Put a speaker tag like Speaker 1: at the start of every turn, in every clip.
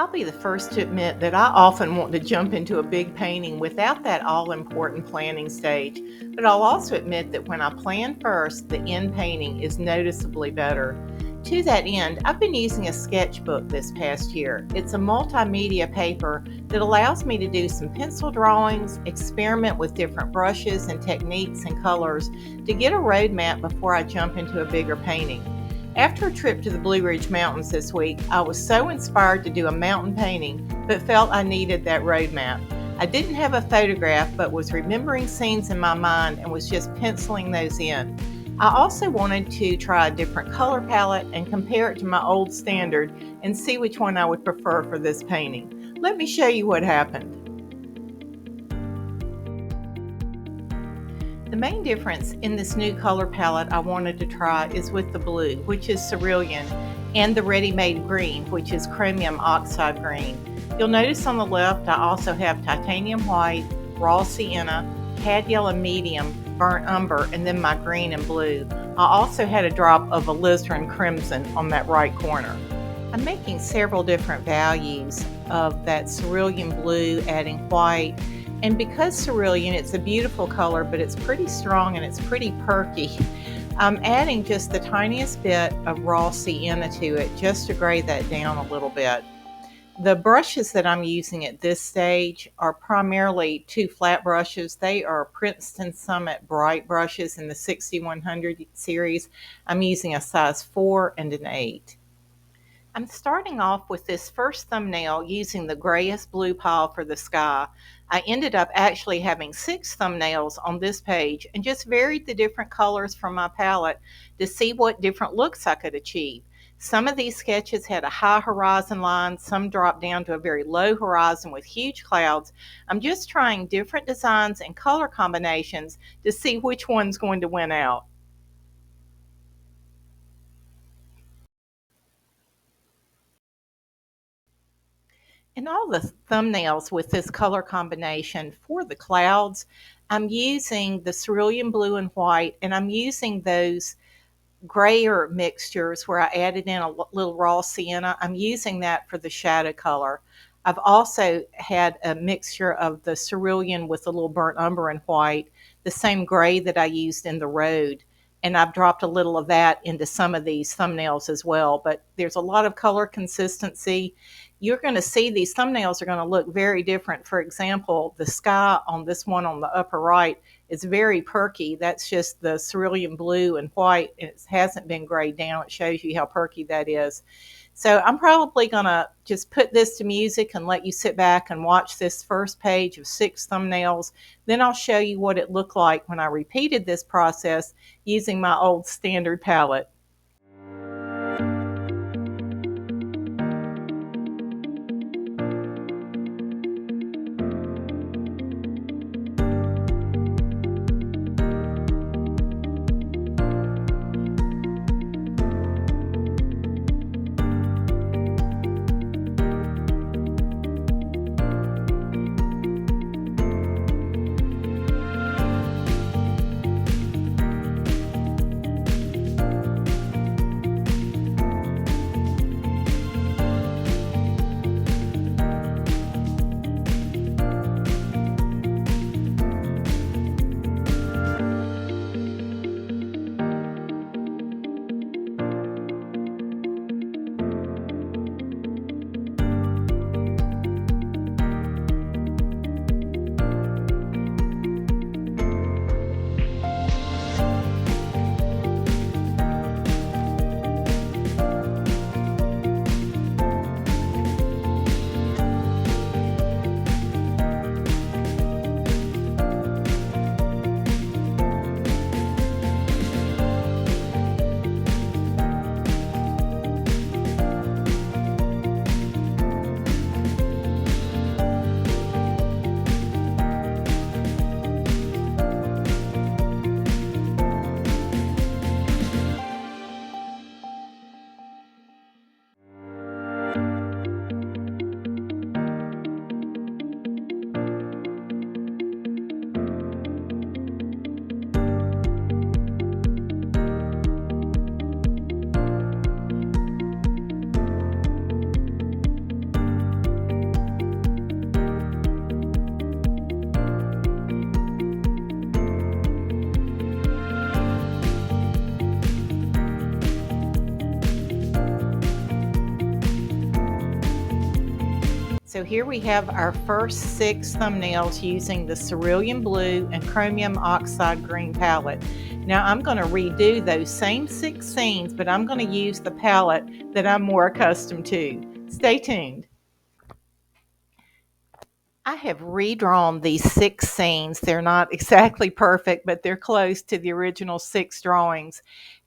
Speaker 1: I'll be the first to admit that I often want to jump into a big painting without that all-important planning stage, but I'll also admit that when I plan first, the end painting is noticeably better. To that end, I've been using a sketchbook this past year. It's a multimedia paper that allows me to do some pencil drawings, experiment with different brushes and techniques and colors to get a roadmap before I jump into a bigger painting. After a trip to the Blue Ridge Mountains this week, I was so inspired to do a mountain painting, but felt I needed that roadmap. I didn't have a photograph, but was remembering scenes in my mind and was just penciling those in. I also wanted to try a different color palette and compare it to my old standard and see which one I would prefer for this painting. Let me show you what happened. The main difference in this new color palette I wanted to try is with the blue, which is cerulean, and the ready-made green, which is chromium oxide green. You'll notice on the left I also have titanium white, raw sienna, cad yellow medium, burnt umber, and then my green and blue. I also had a drop of alizarin crimson on that right corner. I'm making several different values of that cerulean blue, adding white. And because cerulean, it's a beautiful color, but it's pretty strong and it's pretty perky. I'm adding just the tiniest bit of raw sienna to it just to gray that down a little bit. The brushes that I'm using at this stage are primarily two flat brushes. They are Princeton Summit bright brushes in the 6100 series. I'm using a size 4 and an 8. I'm starting off with this first thumbnail using the grayest blue pile for the sky. I ended up actually having 6 thumbnails on this page and just varied the different colors from my palette to see what different looks I could achieve. Some of these sketches had a high horizon line, some dropped down to a very low horizon with huge clouds. I'm just trying different designs and color combinations to see which one's going to win out. In all the thumbnails with this color combination for the clouds, I'm using the cerulean blue and white, and I'm using those grayer mixtures where I added in a little raw sienna. I'm using that for the shadow color. I've also had a mixture of the cerulean with a little burnt umber and white, the same gray that I used in the road. And I've dropped a little of that into some of these thumbnails as well. But there's a lot of color consistency. You're going to see these thumbnails are going to look very different. For example, the sky on this one on the upper right is very perky. That's just the cerulean blue and white, and it hasn't been grayed down. It shows you how perky that is. So I'm probably going to just put this to music and let you sit back and watch this first page of 6 thumbnails. Then I'll show you what it looked like when I repeated this process using my old standard palette. So here we have our first 6 thumbnails using the Cerulean Blue and Chromium Oxide Green palette. Now I'm going to redo those same 6 scenes, but I'm going to use the palette that I'm more accustomed to. Stay tuned. I have redrawn these 6 scenes. They're not exactly perfect, but they're close to the original 6 drawings.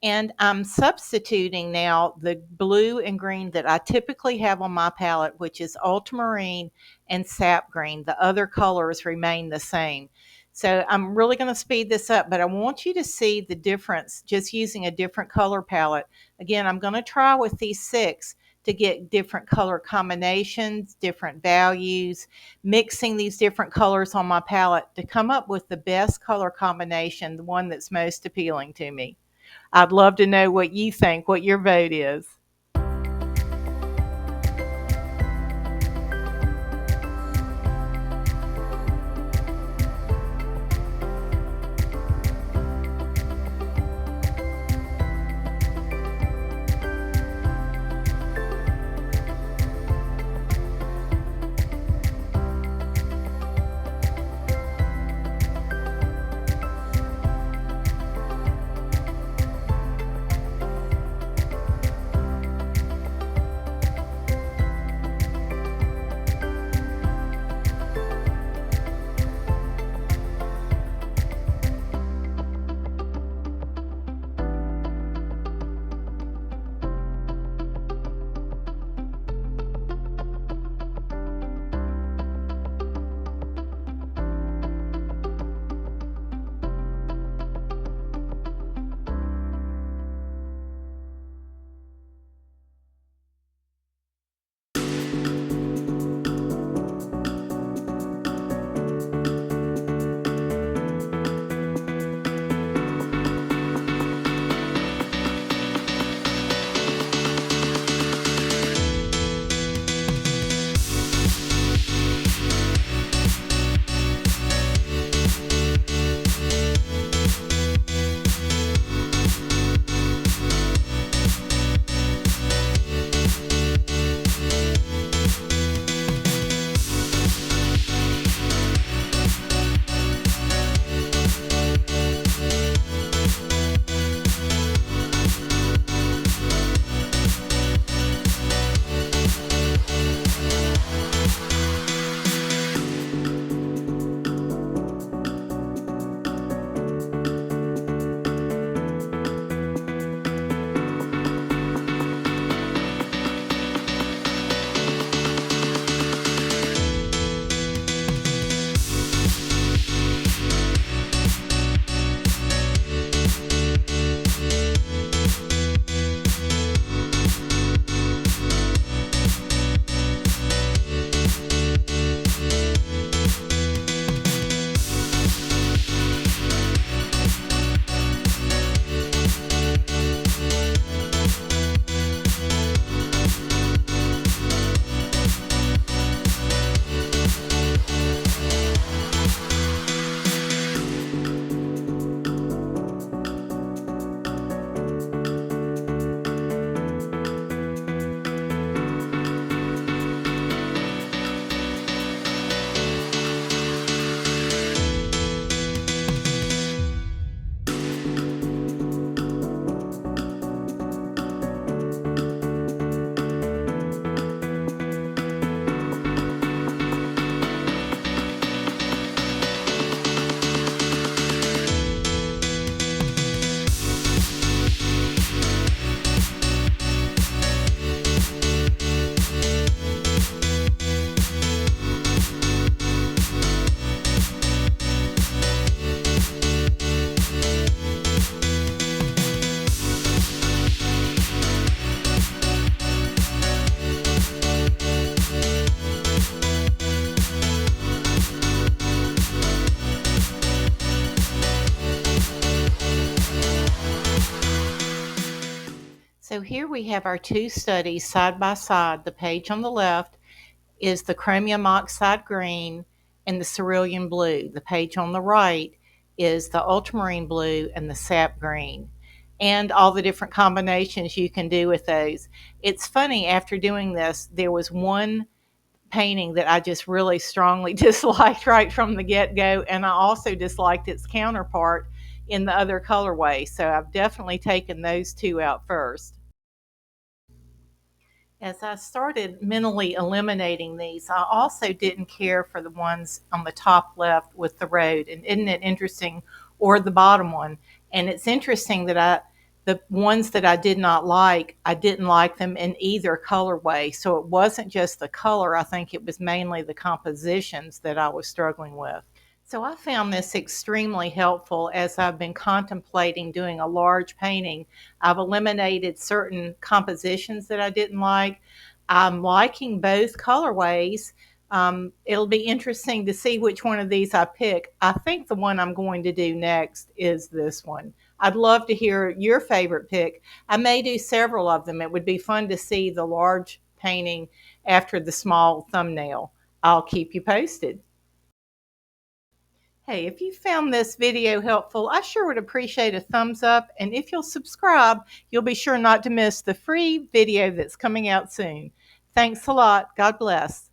Speaker 1: And I'm substituting now the blue and green that I typically have on my palette, which is ultramarine and sap green. The other colors remain the same. So I'm really going to speed this up, but I want you to see the difference just using a different color palette. Again, I'm going to try with these 6 to get different color combinations, different values, mixing these different colors on my palette to come up with the best color combination, the one that's most appealing to me. I'd love to know what you think, what your vote is. So here we have our 2 studies side by side. The page on the left is the chromium oxide green and the cerulean blue. The page on the right is the ultramarine blue and the sap green, and all the different combinations you can do with those. It's funny, after doing this, there was one painting that I just really strongly disliked right from the get-go, and I also disliked its counterpart in the other colorway. So I've definitely taken those two out first. As I started mentally eliminating these, I also didn't care for the ones on the top left with the road. And isn't it interesting? Or the bottom one. And it's interesting that the ones that I did not like, I didn't like them in either colorway. So it wasn't just the color. I think it was mainly the compositions that I was struggling with. So I found this extremely helpful as I've been contemplating doing a large painting. I've eliminated certain compositions that I didn't like. I'm liking both colorways. It'll be interesting to see which one of these I pick. I think the one I'm going to do next is this one. I'd love to hear your favorite pick. I may do several of them. It would be fun to see the large painting after the small thumbnail. I'll keep you posted. Hey, if you found this video helpful, I sure would appreciate a thumbs up. And if you'll subscribe, you'll be sure not to miss the free video that's coming out soon. Thanks a lot. God bless.